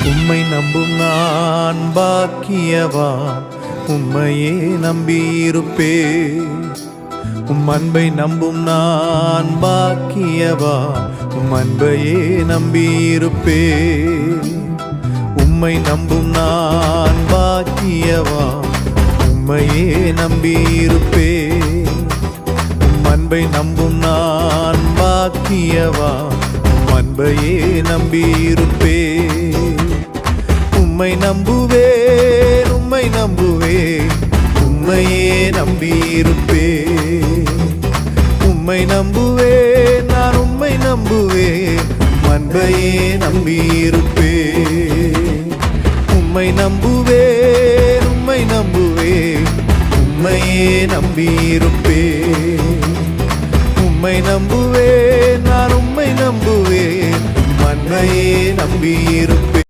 உம்மை நம்பும் நான் பாக்கியவான், உம்மையே நம்பியிருப்பேன். உம் அன்பை நம்பும் நான் பாக்கியவான், உம் அன்பையே நம்பியிருப்பேன். உம்மை நம்பும் நான் பாக்கியவான், உம்மையே நம்பியிருப்பேன். உம் அன்பை நம்பும் நான் பாக்கியவான், உம் அன்பையே நம்பியிருப்பேன். உம்மை நம்புவேன், உம்மை நம்புவேன், உம்மையே நம்பியிருப்பேன். உம்மை நம்புவேன், நான் உம்மை நம்புவேன், அன்பையே நம்பியிருப்பேன். உம்மை நம்புவேன், உம்மை நம்புவேன், உம்மையே நம்பியிருப்பேன். உம்மை நம்புவேன், நான் உம்மை நம்புவேன், அன்பையே நம்பியிருப்பேன்.